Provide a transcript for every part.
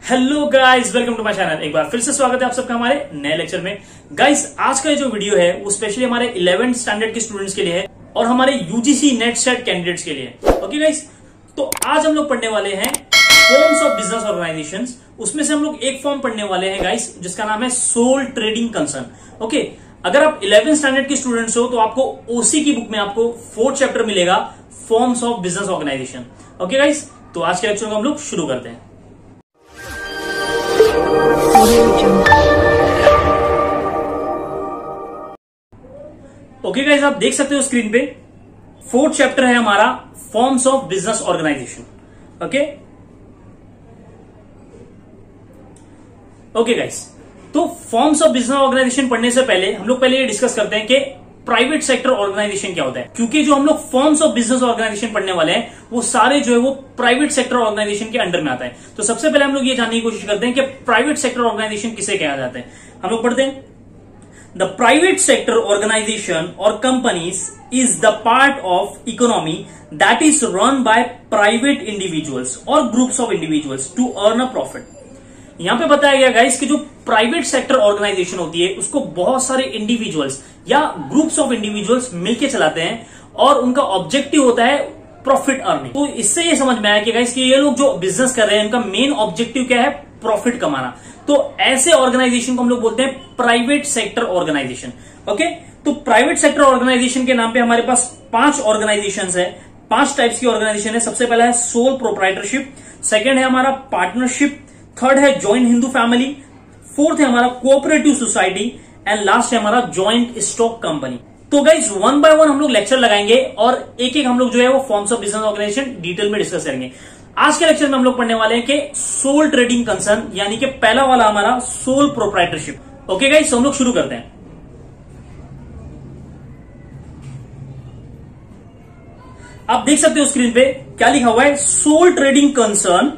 Hello guys, welcome to my channel. एक बार फिर से स्वागत है आप सबका हमारे नए लेक्चर में। गाइस, आज का जो वीडियो है वो स्पेशली हमारे 11th स्टैंडर्ड के स्टूडेंट्स के लिए है और हमारे यूजीसी नेट सेट कैंडिडेट्स के लिए। ओके गाइस, तो आज हम लोग पढ़ने वाले हैं फॉर्म्स ऑफ बिजनेस ऑर्गेनाइजेशंस। उसमें से हम लोग एक फॉर्म पढ़ने वाले हैं गाइस जिसका नाम है सोल ट्रेडिंग कंसर्न। ओके, अगर आप 11th स्टैंडर्ड के स्टूडेंट्स हो तो आपको ओसी की बुक में आपको 4th चैप्टर मिलेगा, forms of business organisation. Okay guys, तो आज के लेक्चर को हम लोग शुरू करते हैं। ओके गाइस, आप देख सकते हो स्क्रीन पे 4th चैप्टर है हमारा, forms of business organisation. Okay guys, तो फॉर्म्स ऑफ बिजनेस ऑर्गेनाइजेशन पढ़ने से पहले हम लोग पहले ये डिस्कस करते हैं कि प्राइवेट सेक्टर ऑर्गेनाइजेशन क्या होता है, क्योंकि जो हम लोग फॉर्म्स ऑफ बिजनेस ऑर्गेनाइजेशन पढ़ने वाले हैं वो सारे जो है वो प्राइवेट सेक्टर ऑर्गेनाइजेशन के अंडर में आता है। तो सबसे पहले हम लोग ये जानने की कोशिश करते हैं कि प्राइवेट सेक्टर ऑर्गेनाइजेशन किसे कहा जाता है। हम लोग पढ़ते हैं, द प्राइवेट सेक्टर ऑर्गेनाइजेशन और companies is the part of economy that is run by private individuals और groups of individuals to earn a profit. यहां पे बताया गया गाइस कि जो प्राइवेट सेक्टर ऑर्गेनाइजेशन होती है उसको बहुत सारे इंडिविजुअल्स या ग्रुप्स ऑफ इंडिविजुअल्स मिलके चलाते हैं और उनका ऑब्जेक्टिव होता है प्रॉफिट अर्निंग। तो इससे ये समझ में आया कि गाइस कि ये लोग जो बिजनेस कर रहे हैं उनका मेन ऑब्जेक्टिव क्या है, प्रॉफिट कमाना। तो ऐसे ऑर्गेनाइजेशन को हम लोग बोलते हैं प्राइवेट सेक्टर ऑर्गेनाइजेशन। ओके, तो प्राइवेट सेक्टर ऑर्गेनाइजेशन के नाम पे हमारे पास 5 ऑर्गेनाइजेशन है, 5 टाइप्स की ऑर्गेनाइजेशन है। सबसे पहला है सोल प्रोप्राइटरशिप, सेकेंड है हमारा पार्टनरशिप, थर्ड है ज्वाइंट हिंदू फैमिली, फोर्थ है हमारा कोऑपरेटिव सोसाइटी एंड लास्ट है हमारा ज्वाइंट स्टॉक कंपनी। तो गाइज 1 बाय 1 हम लोग लेक्चर लगाएंगे और एक एक हम लोग जो है वो forms of business organisation detail में डिस्कस करेंगे। आज के लेक्चर में हम लोग पढ़ने वाले हैं कि सोल ट्रेडिंग कंसर्न, यानी कि पहला वाला हमारा सोल प्रोप्राइटरशिप। ओके गाइज, हम लोग शुरू करते हैं। आप देख सकते हो स्क्रीन पे क्या लिखा हुआ है, sole trading concern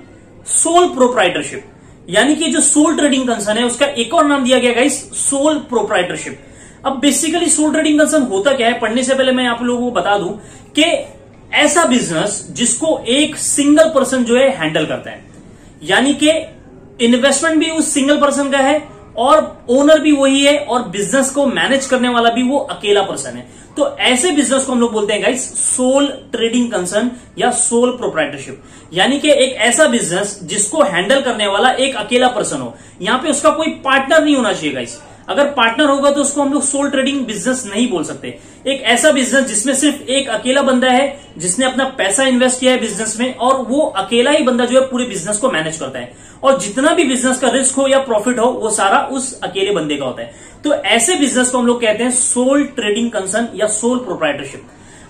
sole proprietorship, यानी कि जो सोल ट्रेडिंग कंसर्न है उसका एक और नाम दिया गया गाइस, सोल प्रोप्राइटरशिप। अब बेसिकली सोल ट्रेडिंग कंसर्न होता क्या है, पढ़ने से पहले मैं आप लोगों को बता दूं कि ऐसा बिजनेस जिसको एक सिंगल पर्सन जो है हैंडल करता है, यानी कि इन्वेस्टमेंट भी उस सिंगल पर्सन का है और ओनर भी वही है और बिजनेस को मैनेज करने वाला भी वो अकेला पर्सन है। तो ऐसे बिजनेस को हम लोग बोलते हैं गाइस सोल ट्रेडिंग कंसर्न या सोल प्रोप्राइटरशिप, यानी कि एक ऐसा बिजनेस जिसको हैंडल करने वाला एक अकेला पर्सन हो। यहां पे उसका कोई पार्टनर नहीं होना चाहिए गाइस। अगर पार्टनर होगा तो उसको हम लोग सोल ट्रेडिंग बिजनेस नहीं बोल सकते। एक ऐसा बिजनेस जिसमें सिर्फ एक अकेला बंदा है जिसने अपना पैसा इन्वेस्ट किया है बिजनेस में और वो अकेला ही बंदा जो है पूरे बिजनेस को मैनेज करता है और जितना भी बिजनेस का रिस्क हो या प्रॉफिट हो वो सारा उस अकेले बंदे का होता है। तो ऐसे बिजनेस को हम लोग कहते हैं सोल ट्रेडिंग कंसर्न या सोल प्रोप्राइटरशिप।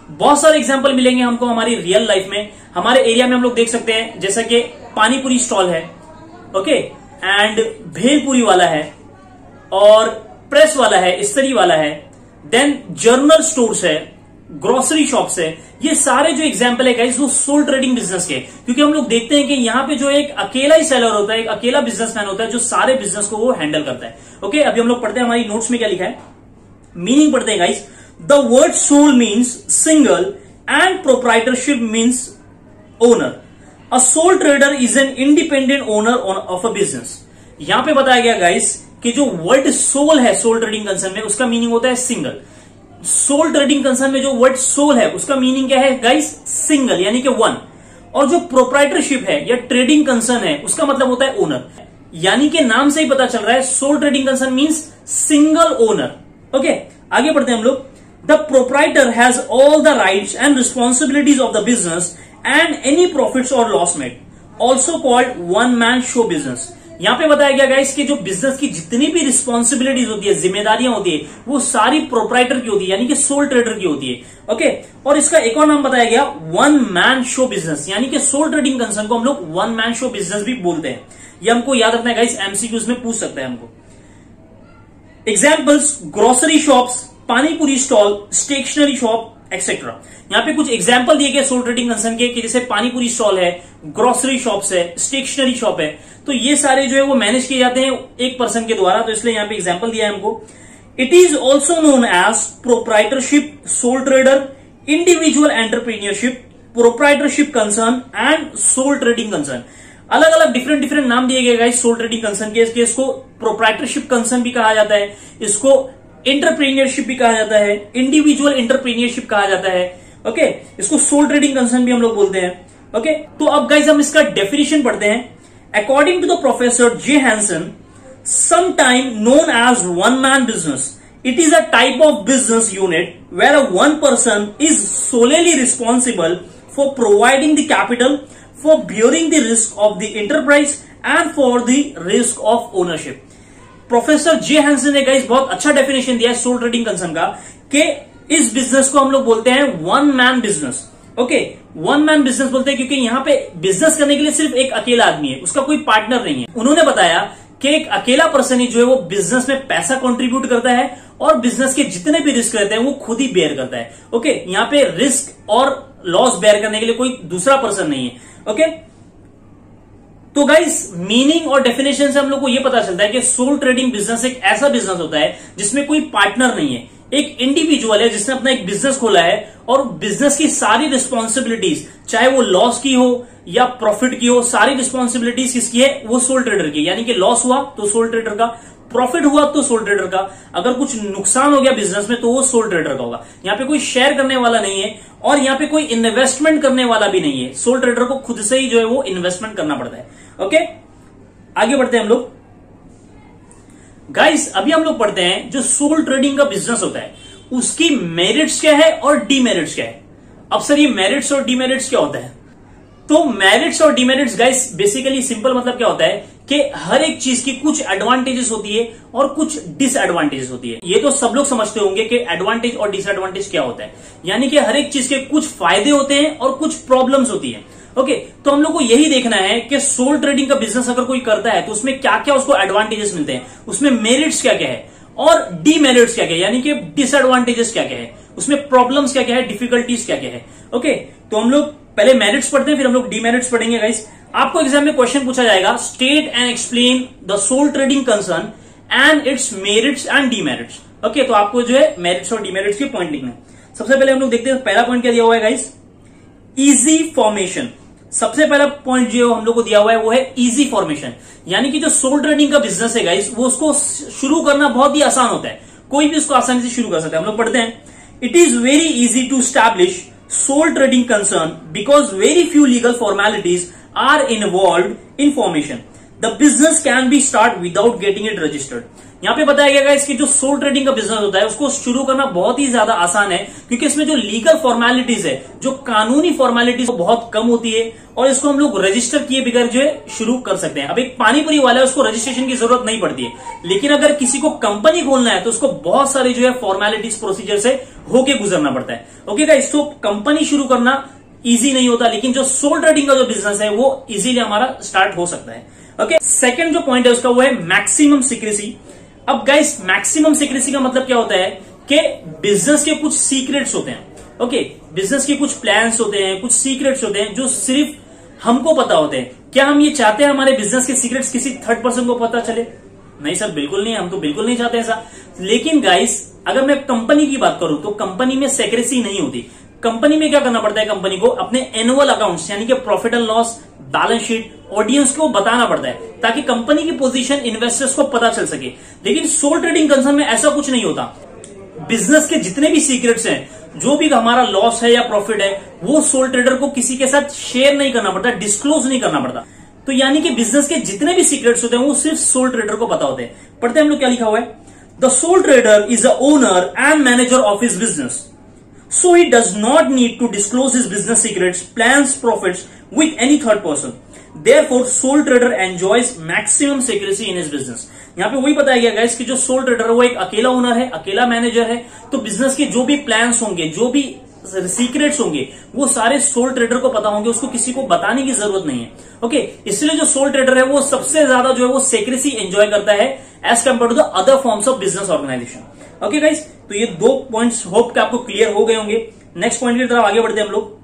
बहुत सारे एग्जांपल मिलेंगे हमको हमारी रियल लाइफ में। हमारे एरिया में हम लोग देख सकते हैं जैसा कि पानीपुरी स्टॉल है, ओके, एंड भेलपुरी वाला है और प्रेस वाला है, इस्त्री वाला है, देन जर्नल स्टोर्स है, ग्रोसरी शॉप्स है। ये सारे जो एग्जांपल है गाइस वो सोल ट्रेडिंग बिजनेस के, क्योंकि हम लोग देखते हैं कि यहाँ पे जो एक अकेला ही सेलर होता है, एक अकेला बिजनेसमैन होता है जो सारे बिजनेस को वो हैंडल करता है। ओके, अभी हम लोग पढ़ते हैं हमारी नोट्स में क्या लिखा है, मीनिंग पढ़ते हैं guys. The word sole means single and proprietorship means owner. A sole trader is an independent owner of a business. यहां पे बताया गया गाइस कि जो वर्ड सोल है सोल ट्रेडिंग कंसर्न में उसका मीनिंग होता है सिंगल। सोल ट्रेडिंग कंसर्न में जो वर्ड सोल है उसका मीनिंग क्या है गाइस, सिंगल यानी कि वन। और जो प्रोप्राइटरशिप है या ट्रेडिंग कंसर्न है उसका मतलब होता है ओनर, यानी कि नाम से ही पता चल रहा है sole trading concern means single owner. Okay, आगे बढ़ते हैं हम लोग। The proprietor has all the rights and responsibilities of the business and any profits और loss made, also called one man show business. यहां पे बताया गया गाइस कि जो बिजनेस की जितनी भी रिस्पॉन्सिबिलिटीज होती है, जिम्मेदारियां होती है, वो सारी प्रोप्राइटर की होती है, यानी कि सोल ट्रेडर की होती है। ओके, और इसका एक और नाम बताया गया वन मैन शो बिजनेस, यानी कि सोल ट्रेडिंग कंसर्न को हम लोग वन मैन शो बिजनेस भी बोलते हैं। ये हमको याद रखना है गाइस, एमसीक्यूज में पूछ सकता है हमको। Examples, grocery shops, panipuri stall, stationery shop etcetera. यहाँ पे कुछ एग्जाम्पल दिए गए सोल ट्रेडिंग कंसर्न के कि जैसे पानीपुरी स्टॉल है, ग्रोसरी शॉप्स है, स्टेशनरी शॉप है। तो ये सारे जो है वो मैनेज किए जाते हैं एक पर्सन के द्वारा, तो इसलिए यहाँ पे एग्जाम्पल दिया है हमको। It is also known as proprietorship, sole trader, individual entrepreneurship, proprietorship concern and sole trading concern. अलग अलग डिफरेंट डिफरेंट नाम दिए गए गाइस सोल ट्रेडिंग कंसर्न के। इसको प्रोप्राइटरशिप कंसर्न भी कहा जाता है, इसको एंटरप्रेन्योरशिप भी कहा जाता है, इंडिविजुअल एंटरप्रेन्योरशिप कहा जाता है। ओके, इसको सोल ट्रेडिंग कंसर्न भी हम लोग बोलते हैं। ओके, तो अब गाइस हम इसका डेफिनेशन पढ़ते हैं। According to the professor J Hanson, sometime known as one man business, it is a type of business unit where one person is solely responsible for providing the capital, for bearing the risk of the enterprise and for the risk of ownership. Professor J Hanson ने guys बहुत अच्छा definition दिया है sole trading concern का, कि इस business को हम लोग बोलते हैं one man business. Okay, one man business बोलते हैं क्योंकि यहां पे बिजनेस करने के लिए सिर्फ एक अकेला आदमी है, उसका कोई पार्टनर नहीं है। उन्होंने बताया कि एक अकेला पर्सन ही जो है वो बिजनेस में पैसा कंट्रीब्यूट करता है और बिजनेस के जितने भी रिस्क रहते हैं वो खुद ही बेयर करता है। ओके, यहाँ पे रिस्क और लॉस बेयर करने के लिए कोई दूसरा पर्सन नहीं है। ओके, तो गाइस मीनिंग और डेफिनेशन से हम लोग को ये पता चलता है कि सोल ट्रेडिंग बिजनेस एक ऐसा बिजनेस होता है जिसमें कोई पार्टनर नहीं है, एक इंडिविजुअल है जिसने अपना एक बिजनेस खोला है और बिजनेस की सारी रिस्पॉन्सिबिलिटीज, चाहे वो लॉस की हो या प्रॉफिट की हो, सारी रिस्पॉन्सिबिलिटीज किसकी है? वो सोल ट्रेडर की। यानी कि लॉस हुआ तो सोल ट्रेडर का, प्रॉफिट हुआ तो सोल ट्रेडर का, अगर कुछ नुकसान हो गया बिजनेस में तो वो सोल ट्रेडर का होगा। यहाँ पे कोई शेयर करने वाला नहीं है और यहाँ पे कोई इन्वेस्टमेंट करने वाला भी नहीं है। सोल ट्रेडर को खुद से ही जो है वो इन्वेस्टमेंट करना पड़ता है। ओके, आगे बढ़ते हैं हम लोग। गाइस अभी हम लोग पढ़ते हैं जो सोल ट्रेडिंग का बिजनेस होता है उसकी मेरिट्स क्या है और डीमेरिट्स क्या है। अब सर ये मेरिट्स और डीमेरिट्स क्या होता है? तो मेरिट्स और डीमेरिट्स गाइस बेसिकली सिंपल मतलब क्या होता है कि हर एक चीज की कुछ एडवांटेजेस होती है और कुछ डिसएडवांटेजेस होती है। ये तो सब लोग समझते होंगे कि एडवांटेज और डिसएडवांटेज क्या होता है, यानी कि हर एक चीज के कुछ फायदे होते हैं और कुछ प्रॉब्लम्स होती है। ओके, तो हम लोग को यही देखना है कि सोल ट्रेडिंग का बिजनेस अगर कोई करता है तो उसमें क्या क्या उसको एडवांटेजेस मिलते हैं, उसमें मेरिट्स क्या क्या है और डीमेरिट्स क्या क्या है, यानी कि डिसएडवांटेजेस क्या क्या है, उसमें प्रॉब्लम्स क्या क्या है, डिफिकल्टीज क्या क्या है। ओके, तो हम लोग पहले मेरिट्स पढ़ते हैं फिर हम लोग डीमेरिट्स पढ़ेंगे। गाइस आपको एग्जाम में क्वेश्चन पूछा जाएगा, state and explain the sole trading concern and its merits and demerits. Okay, तो आपको जो है मेरिट्स और डीमेरिट्स के पॉइंट लिखना है। सबसे पहले हम लोग देखते हैं पहला पॉइंट क्या दिया हुआ है गाइस, इजी फॉर्मेशन। सबसे पहला पॉइंट जो हम लोग को दिया हुआ है वो है इजी फॉर्मेशन, यानी कि जो सोल ट्रेडिंग का बिजनेस है गाइस वो उसको शुरू करना बहुत ही आसान होता है, कोई भी उसको आसानी से शुरू कर सकता है। हम लोग पढ़ते हैं, it is very easy to establish sole trading concern because very few legal formalities are involved in formation, the business can be start without getting it registered. यहां पे बताया गया इसकी जो सोल ट्रेडिंग का बिजनेस होता है उसको शुरू करना बहुत ही ज्यादा आसान है क्योंकि इसमें जो लीगल फॉर्मेलिटीज है, जो कानूनी फॉर्मेलिटीज बहुत कम होती है और इसको हम लोग रजिस्टर किए बगैर जो है शुरू कर सकते हैं। अब एक पानीपुरी वाला है उसको रजिस्ट्रेशन की जरूरत नहीं पड़ती है, लेकिन अगर किसी को कंपनी खोलना है तो उसको बहुत सारी जो है फॉर्मेलिटीज प्रोसीजर से होके गुजरना पड़ता है। ओके गाइस, तो कंपनी शुरू करना इजी नहीं होता, लेकिन जो सोल ट्रेडिंग का जो बिजनेस है वो इजीली हमारा स्टार्ट हो सकता है। ओके, सेकंड जो पॉइंट है उसका वो है मैक्सिमम सीक्रेसी। अब गाइस मैक्सिमम सीक्रेसी का मतलब क्या होता है कि बिजनेस के कुछ सीक्रेट्स होते हैं। ओके, बिजनेस के कुछ प्लान्स होते हैं, कुछ सीक्रेट्स होते हैं जो सिर्फ हमको पता होते हैं। क्या हम ये चाहते हैं हमारे बिजनेस के सीक्रेट्स किसी थर्ड पर्सन को पता चले? नहीं सर, बिल्कुल नहीं, हम तो बिल्कुल नहीं चाहते ऐसा। लेकिन गाइस अगर मैं कंपनी की बात करूं तो कंपनी में सीक्रेसी नहीं होती। कंपनी में क्या करना पड़ता है, कंपनी को अपने एनुअल अकाउंट्स यानी कि profit and loss, balance sheet audience को बताना पड़ता है ताकि कंपनी की पोजीशन इन्वेस्टर्स को पता चल सके। लेकिन सोल ट्रेडिंग कंसर्न में ऐसा कुछ नहीं होता। बिजनेस के जितने भी सीक्रेट्स हैं, जो भी हमारा लॉस है या प्रॉफिट है, वो सोल ट्रेडर को किसी के साथ शेयर नहीं करना पड़ता, डिस्क्लोज नहीं करना पड़ता। तो यानी कि बिजनेस के जितने भी सीक्रेट्स होते हैं वो सिर्फ सोल ट्रेडर को पता होते हैं। पढ़ते हैं हम लोग क्या लिखा हुआ है, the sole trader is the owner and manager of his business, so he does not need to disclose his business secrets, plans, profits with any third person. Therefore, sole trader enjoys maximum secrecy in his business. यहाँ पे वही बताया गया guys कि जो soul trader है वो एक अकेला ओनर है, अकेला मैनेजर है, तो बिजनेस के जो भी प्लान्स होंगे, जो भी सीक्रेट्स होंगे, वो सारे सोल ट्रेडर को पता होंगे, उसको किसी को बताने की जरूरत नहीं है। ओके, इसलिए जो सोल ट्रेडर है वो सबसे ज्यादा जो है वो सीक्रेसी एंजॉय करता है as compare to the other forms of business organisation. Okay guys, तो ये दो पॉइंट्स होप कि आपको क्लियर हो गए होंगे। नेक्स्ट पॉइंट की तरफ आगे बढ़ते हैं हम लोग।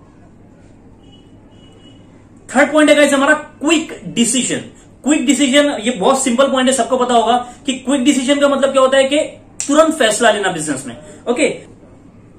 थर्ड पॉइंट है गाइस हमारा क्विक डिसीजन। क्विक डिसीजन ये बहुत सिंपल पॉइंट है, सबको पता होगा कि क्विक डिसीजन का मतलब क्या होता है कि तुरंत फैसला लेना बिजनेस में। ओके,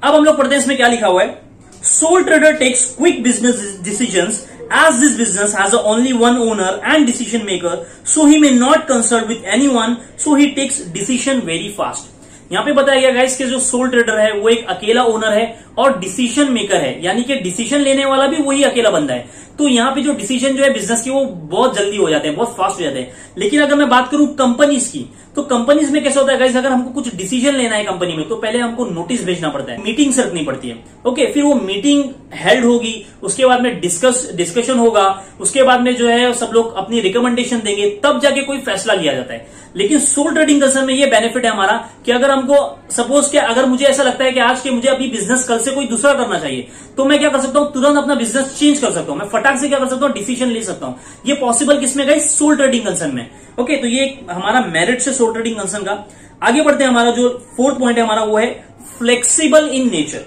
अब हम लोग पढ़ते हैं इसमें क्या लिखा हुआ है, sole trader takes quick business decisions As this business has only one owner and decision maker, so he may not consult with anyone, so he takes decision very fast. यहाँ पे बताया गया गाइस कि जो सोल ट्रेडर है वो एक अकेला ओनर है और डिसीजन मेकर है, यानी कि डिसीजन लेने वाला भी वही अकेला बंदा है। तो यहाँ पे जो डिसीजन जो है बिजनेस की वो बहुत जल्दी हो जाते हैं, बहुत फास्ट हो जाते हैं। लेकिन अगर मैं बात करूं कंपनीज की, तो कंपनीज में कैसा होता है गाइस, अगर हमको कुछ डिसीजन लेना है कंपनी में तो पहले हमको नोटिस भेजना पड़ता है, मीटिंग्स रखनी पड़ती है। ओके, फिर वो मीटिंग हेल्ड होगी, उसके बाद में डिस्कशन होगा, उसके बाद में जो है सब लोग अपनी रिकमेंडेशन देंगे, तब जाके कोई फैसला लिया जाता है। लेकिन सोल ट्रेडिंग कंसर्न में ये बेनिफिट है हमारा कि अगर हमको सपोज कि अगर मुझे ऐसा लगता है कि आज के मुझे अभी बिजनेस कल से कोई दूसरा करना चाहिए, तो मैं क्या कर सकता हूं, तुरंत अपना बिजनेस चेंज कर सकता हूं, मैं फटाक से क्या कर सकता हूं, डिसीजन ले सकता हूं। ये पॉसिबल किसमें गाइस, सोल ट्रेडिंग कंसर्न में। ओके, तो ये हमारा मेरिट से सोल ट्रेडिंग कंसर्न का। आगे बढ़ते हैं, हमारा जो फोर्थ पॉइंट है हमारा वो है फ्लेक्सिबल इन नेचर।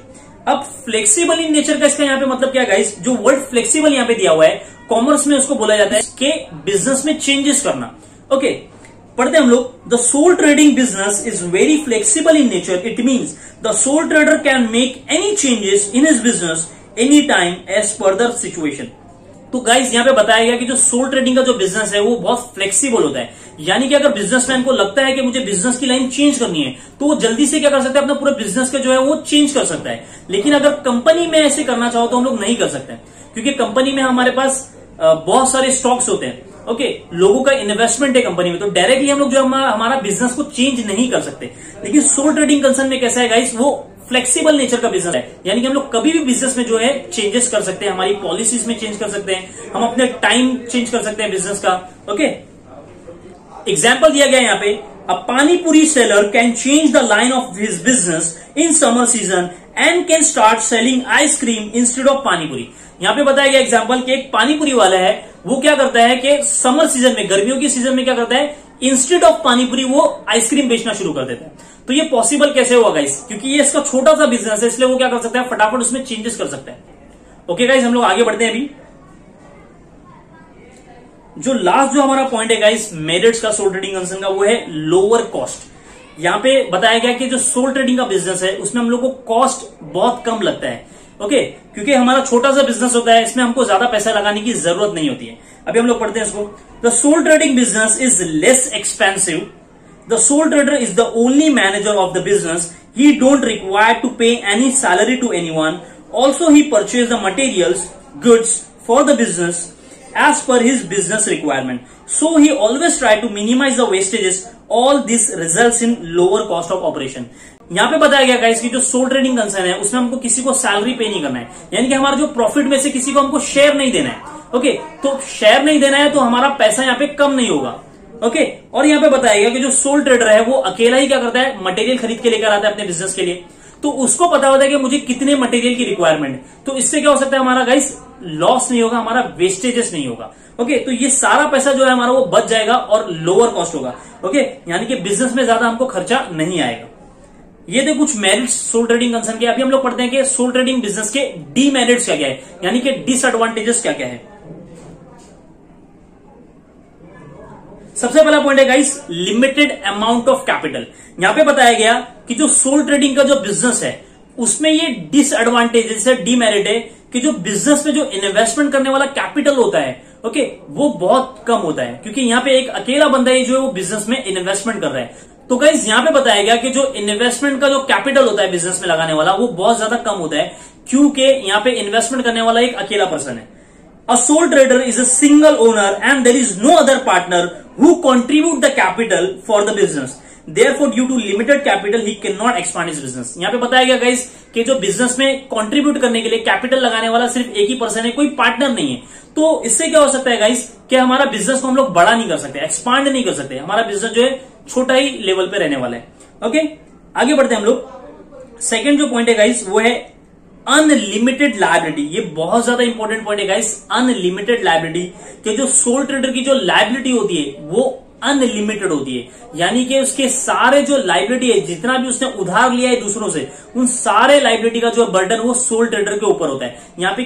अब फ्लेक्सिबल इन नेचर का इसका यहाँ पे मतलब क्या है गाइस, जो वर्ड फ्लेक्सिबल यहाँ पे दिया हुआ है कॉमर्स में उसको बोला जाता है कि बिजनेस में चेंजेस करना। ओके, पढ़ते हैं हम लोग। The sole trading business is very flexible in nature. It means the sole trader can make any changes in his business any time as per the situation. तो गाइस यहाँ पे बताया गया कि जो सोल ट्रेडिंग का जो बिजनेस है वो बहुत फ्लेक्सिबल होता है, यानी कि अगर बिजनेसमैन को लगता है कि मुझे बिजनेस की लाइन चेंज करनी है तो वो जल्दी से क्या कर सकता है, अपना पूरा बिजनेस का जो है वो चेंज कर सकता है। लेकिन अगर कंपनी में ऐसे करना चाहो तो हम लोग नहीं कर सकते, क्योंकि कंपनी में हमारे पास बहुत सारे स्टॉक्स होते हैं। ओके, लोगों का इन्वेस्टमेंट है कंपनी में, तो डायरेक्टली हम लोग जो हमारा बिजनेस को चेंज नहीं कर सकते। लेकिन सोल ट्रेडिंग कंसर्न में कैसा है गाइस, वो फ्लेक्सिबल नेचर का बिजनेस है, यानी कि हम लोग कभी भी बिजनेस में जो है चेंजेस कर सकते हैं, हमारी पॉलिसीज में चेंज कर सकते हैं, हम अपने टाइम चेंज कर सकते हैं बिजनेस का। ओके, एग्जाम्पल दिया गया यहाँ पे, a panipuri seller can change the line of his business in summer season and can start selling ice cream instead of panipuri. यहाँ पे बताया गया एग्जाम्पल कि एक पानीपुरी वाला है, वो क्या करता है कि समर सीजन में, गर्मियों की सीजन में क्या करता है, इंस्टेड ऑफ पानीपुरी वो आइसक्रीम बेचना शुरू कर देता है। तो ये पॉसिबल कैसे हुआ गाइस, क्योंकि ये इसका छोटा सा बिजनेस है, इसलिए वो क्या कर सकता है, फटाफट उसमें चेंजेस कर सकता है। ओके गाइस, हम लोग आगे बढ़ते हैं। अभी जो लास्ट जो हमारा पॉइंट है गाइस मेरिट्स का सोल ट्रेडिंग कंसर्न का, वो है लोअर कॉस्ट। यहाँ पे बताया गया कि जो सोल ट्रेडिंग का बिजनेस है उसमें हम लोग को कॉस्ट बहुत कम लगता है। ओके, क्योंकि हमारा छोटा सा बिजनेस होता है, इसमें हमको ज्यादा पैसा लगाने की जरूरत नहीं होती है। अभी हम लोग पढ़ते हैं इसको। The sole trading business is less expensive. The sole trader is the only manager of the business. He don't require to pay any salary to anyone. Also, he purchases the materials, goods for the business as per his business requirement. So, he always try to minimize the wastages. All this results in lower cost of operation. यहाँ पे बताया गया guys कि जो soul trading concern है उसमें हमको किसी को सैलरी पे नहीं करना है, यानी कि हमारा जो प्रॉफिट में से किसी को हमको शेयर नहीं देना है। ओके, तो शेयर नहीं देना है तो हमारा पैसा यहाँ पे कम नहीं होगा। ओके, और यहाँ पे बताया गया कि जो सोल ट्रेडर है वो अकेला ही क्या करता है, मटेरियल खरीद के लेकर आता है अपने बिजनेस के लिए। तो उसको पता होता है कि मुझे कितने मटेरियल की रिक्वायरमेंट है, तो इससे क्या हो सकता है, हमारा गाइस लॉस नहीं होगा, हमारा वेस्टेजेस नहीं होगा। ओके, तो ये सारा पैसा जो है हमारा वो बच जाएगा और लोअर कॉस्ट होगा। ओके, यानी कि बिजनेस में ज्यादा हमको खर्चा नहीं आएगा। ये थे कुछ मेरिट्स सोल ट्रेडिंग कंसर्न के। अभी हम लोग पढ़ते हैं कि सोल ट्रेडिंग बिजनेस के डीमेरिट्स क्या क्या है, यानी कि डिसएडवांटेजेस क्या क्या है। सबसे पहला पॉइंट है guys limited amount of capital. यहां पे बताया गया कि जो सोल ट्रेडिंग का जो बिजनेस है उसमें ये डिसएडवांटेज है, डीमेरिट है कि जो बिजनेस में जो इन्वेस्टमेंट करने वाला कैपिटल होता है, ओके, वो बहुत कम होता है, क्योंकि यहाँ पे एक अकेला बंदा है जो है वो बिजनेस में इन्वेस्टमेंट कर रहा है। तो गाइस यहाँ पे बताया गया कि जो इन्वेस्टमेंट का जो कैपिटल होता है बिजनेस में लगाने वाला वो बहुत ज्यादा कम होता है, क्योंकि यहाँ पे इन्वेस्टमेंट करने वाला एक अकेला पर्सन है। A sole trader is a single owner and there is no other partner who contribute the capital for the business. Therefore, due to limited capital, he cannot expand his business. यहाँ पे बताया गया guys कि जो business में contribute करने के लिए कैपिटल लगाने वाला सिर्फ एक ही पर्सन है, कोई पार्टनर नहीं है। तो इससे क्या हो सकता है गाइस कि हमारा बिजनेस को हम लोग बड़ा नहीं कर सकते, एक्सपांड नहीं कर सकते, हमारा बिजनेस जो है छोटा ही लेवल पे रहने वाला है। ओके, आगे बढ़ते हैं हम लोग। सेकेंड जो पॉइंट है गाइस वो है अनलिमिटेड लायबिलिटी। ये बहुत ज्यादा इंपॉर्टेंट पॉइंट है गाइस, अनलिमिटेड लायबिलिटी। कि जो सोल ट्रेडर की जो लायबिलिटी होती है वो अनलिमिटेड होती है, यानी कि उसके सारे जो लायबिलिटी है, जितना भी उसने उधार लिया है दूसरों से, उन सारे लायबिलिटी का जो बर्डन वो सोल ट्रेडर के ऊपर होता है। यहाँ पे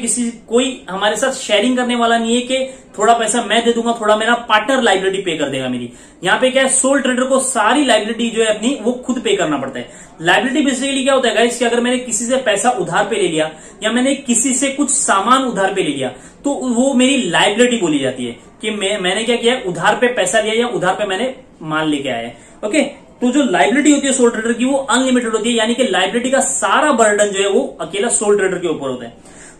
कोई हमारे साथ शेयरिंग करने वाला नहीं है कि थोड़ा पैसा मैं दे दूंगा, थोड़ा मेरा पार्टनर लाइबिलिटी पे कर देगा मेरी। यहाँ पे क्या है, सोल ट्रेडर को सारी लाइबिलिटी जो है अपनी वो खुद पे करना पड़ता है। लाइबिलिटी बेसिकली क्या होता है गाइस कि अगर मैंने किसी से पैसा उधार पे ले लिया या मैंने किसी से कुछ सामान उधार पे ले लिया तो वो मेरी लाइबिलिटी बोली जाती है कि मैंने क्या किया, उधार पे पैसा लिया या उधार पे मैंने माल लेके आया। ओके, तो जो लाइबिलिटी होती है सोल ट्रेडर की वो अनलिमिटेड होती है, यानी कि लाइबिलिटी का सारा बर्डन जो है वो अकेला सोल ट्रेडर के ऊपर होता है।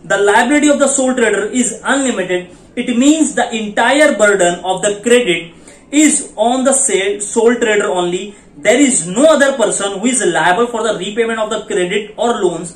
The liability of the sole trader is unlimited, it means the entire burden of the credit is on the sole trader only, there is no other person who is liable for the repayment of the credit और loans,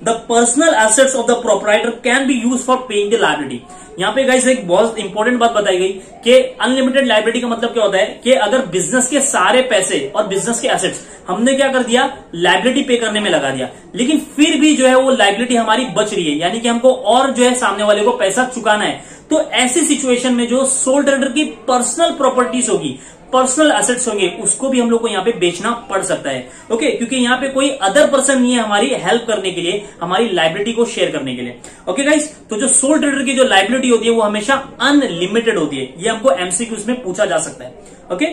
the personal assets of the proprietor can be use for paying the liability. यहाँ पे guys एक बहुत important बात बताई गई कि unlimited liability का मतलब क्या होता है कि अगर बिजनेस के सारे पैसे और बिजनेस के एसेट्स हमने क्या कर दिया, लायबिलिटी पे करने में लगा दिया, लेकिन फिर भी जो है वो लायबिलिटी हमारी बच रही है, यानी कि हमको और जो है सामने वाले को पैसा चुकाना है, तो ऐसी सिचुएशन में जो सोल ट्रेडर की पर्सनल प्रॉपर्टीज होगी, पर्सनल एसेट्स होंगे, उसको भी हम लोग को यहाँ पे बेचना पड़ सकता है। ओके, क्योंकि यहाँ पे कोई अदर पर्सन नहीं है हमारी हेल्प करने के लिए, हमारी लायबिलिटी को शेयर करने के लिए। ओके गाइस, तो जो सोल ट्रेडर की जो लायबिलिटी होती है वो हमेशा अनलिमिटेड होती है, ये हमको एमसीक्यूज में पूछा जा सकता है। ओके,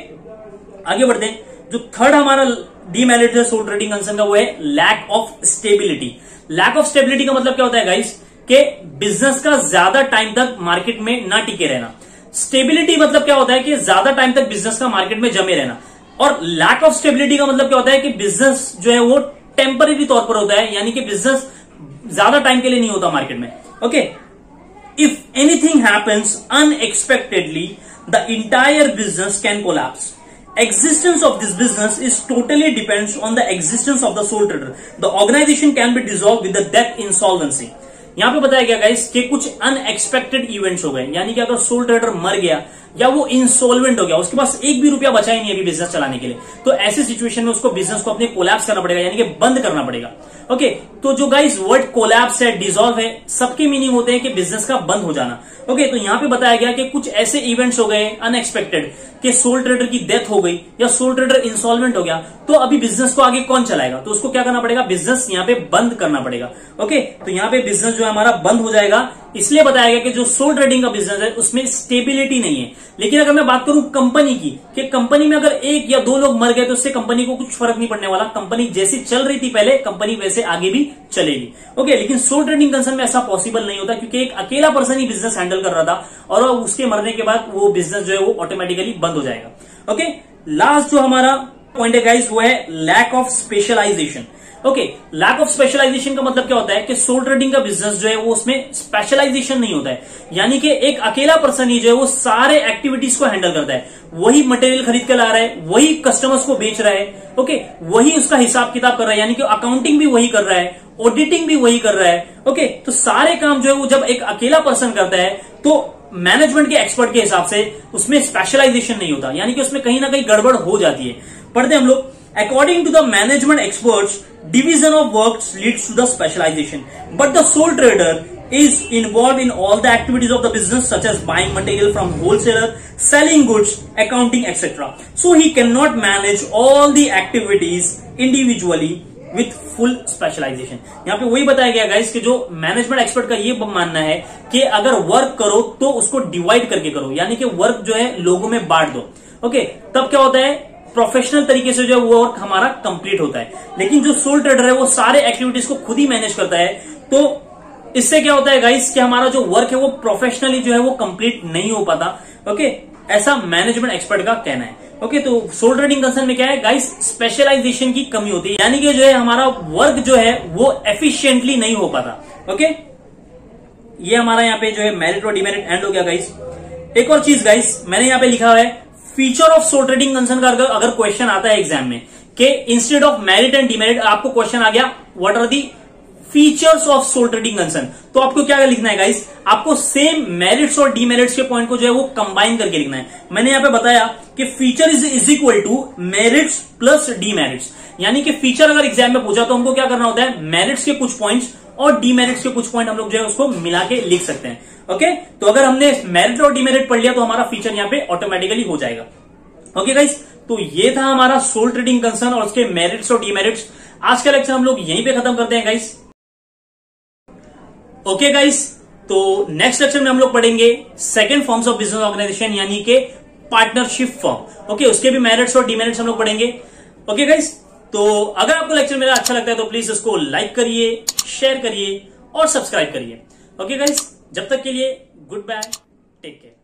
आगे बढ़ते हैं। जो थर्ड हमारा डीमेरिट है सोल ट्रेडिंग कंसर्न का वो है lack of stability. Lack of stability का मतलब क्या होता है गाइस कि बिजनेस का ज्यादा टाइम तक मार्केट में ना टिके रहना। स्टेबिलिटी मतलब क्या होता है कि ज्यादा टाइम तक बिजनेस का मार्केट में जमे रहना, और लैक ऑफ स्टेबिलिटी का मतलब क्या होता है कि बिजनेस जो है वो टेम्पररी तौर पर होता है, यानी कि बिजनेस ज्यादा टाइम के लिए नहीं होता मार्केट में। Okay, if anything happens unexpectedly the entire business can collapse. Existence of this business is totally depends on the existence of the sole trader. The organization can be dissolved with the death insolvency. यहाँ पे बताया गया guys कि कुछ unexpected events हो गए, यानी कि अगर सोल ट्रेडर मर गया या वो इंसॉल्वेंट हो गया, उसके पास एक भी रुपया बचा ही नहीं अभी बिजनेस चलाने के लिए, तो ऐसी सिचुएशन में उसको बिजनेस को अपने कोलैप्स करना पड़ेगा, यानी कि बंद करना पड़ेगा। ओके, तो जो गाइस वर्ड कोलैप्स है, डिसॉल्व है, सबके मीनिंग होते हैं कि बिजनेस का बंद हो जाना। ओके, तो यहाँ पे बताया गया कि कुछ ऐसे इवेंट्स हो गए अनएक्सपेक्टेड कि सोल ट्रेडर की डेथ हो गई या सोल ट्रेडर इंसॉल्वेंट हो गया, तो अभी बिजनेस को आगे कौन चलाएगा, तो उसको क्या करना पड़ेगा, बिजनेस यहाँ पे बंद करना पड़ेगा। ओके, तो यहाँ पे बिजनेस जो है हमारा बंद हो जाएगा। इसलिए बताया गया कि जो सोल ट्रेडिंग का बिजनेस है उसमें स्टेबिलिटी नहीं है। लेकिन अगर मैं बात करूं कंपनी की, कि कंपनी में अगर एक या दो लोग मर गए तो उससे कंपनी को कुछ फर्क नहीं पड़ने वाला, कंपनी जैसी चल रही थी पहले कंपनी वैसे आगे भी चलेगी। ओके, लेकिन सोल ट्रेडिंग कंसर्न में ऐसा पॉसिबल नहीं होता, क्योंकि एक अकेला पर्सन ही बिजनेस हैंडल कर रहा था और उसके मरने के बाद वो बिजनेस जो है वो ऑटोमेटिकली बंद हो जाएगा। ओके, लास्ट जो हमारा पॉइंट है गाइस वो है lack of specialisation. Okay, lack of specialisation का मतलब क्या होता है कि सोल ट्रेडिंग का बिजनेस जो है वो उसमें स्पेशलाइजेशन नहीं होता है, यानी कि एक अकेला पर्सन ही जो है वो सारे एक्टिविटीज को हैंडल करता है, वही मटेरियल खरीद के ला रहा है, वही कस्टमर्स को बेच रहा है। ओके, वही उसका हिसाब किताब कर रहा है, यानी कि अकाउंटिंग भी वही कर रहा है, ऑडिटिंग भी वही कर रहा है। ओके, तो सारे काम जो है वो जब एक अकेला पर्सन करता है तो मैनेजमेंट के एक्सपर्ट के हिसाब से उसमें स्पेशलाइजेशन नहीं होता, यानी कि उसमें कहीं ना कहीं गड़बड़ हो जाती है। पढ़ते हम लोग, according to the management experts division of works leads to the specialization, but the sole trader is involved in all the activities of the business such as buying material from wholesaler, selling goods, accounting, etc. So he cannot manage all the activities individually with full specialization. यहाँ पे वही बताया गया guys कि जो management expert का ये मानना है कि अगर वर्क करो तो उसको डिवाइड करके करो, यानी कि वर्क जो है लोगों में बांट दो। ओके, तब क्या होता है, प्रोफेशनल तरीके से जो है वो वर्क हमारा कंप्लीट होता है। लेकिन जो सोल ट्रेडर है वो सारे एक्टिविटीज को खुद ही मैनेज करता है, तो इससे क्या होता है गाइस कि हमारा जो वर्क है वो प्रोफेशनली जो है वो कंप्लीट नहीं हो पाता। ओके, ऐसा मैनेजमेंट एक्सपर्ट का कहना है। ओके, तो सोल ट्रेडिंग कंसर्न में क्या है गाइस, स्पेशलाइजेशन की कमी होती है, यानी कि जो है हमारा वर्क जो है वो एफिशिएंटली नहीं हो पाता। ओके, ये हमारा यहाँ पे जो है मेरिट और डिमेरिट एंड हो गया गाइस। एक और चीज गाइस मैंने यहाँ पे लिखा हुआ है, feature of sole trading concern का अगर क्वेश्चन आता है एग्जाम में कि instead of merit and demerit आपको क्वेश्चन आ गया what are the features of sole trading concern, तो आपको क्या लिखना है गाइस, आपको सेम मेरिट्स और डीमेरिट्स के पॉइंट को जो है वो कंबाइन करके लिखना है। मैंने यहाँ पे बताया कि feature is equal to merits plus demerits, यानी कि फीचर अगर एग्जाम में पूछा तो हमको क्या करना होता है, मेरिट्स के कुछ पॉइंट्स और डीमेरिट्स के कुछ पॉइंट हम लोग जो है उसको मिला के लिख सकते हैं। ओके, तो अगर हमने मेरिट और डीमेरिट पढ़ लिया तो हमारा फीचर यहाँ पे ऑटोमेटिकली हो जाएगा। ओके गाइस, तो ये था हमारा सोल ट्रेडिंग कंसर्न और उसके मेरिट्स और डीमेरिट्स। आज का लेक्चर हम लोग यहीं पे खत्म करते हैं गाइस। ओके गाइस, तो नेक्स्ट लेक्चर में हम लोग पढ़ेंगे second forms of business organisation यानी कि पार्टनरशिप फॉर्म। ओके, उसके भी मेरिट्स और डिमेरिट्स हम लोग पढ़ेंगे। ओके गाइस, तो अगर आपको लेक्चर मेरा अच्छा लगता है तो प्लीज इसको लाइक करिए, शेयर करिए और सब्सक्राइब करिए। ओके गाइस, जब तक के लिए गुड बाय, टेक केयर।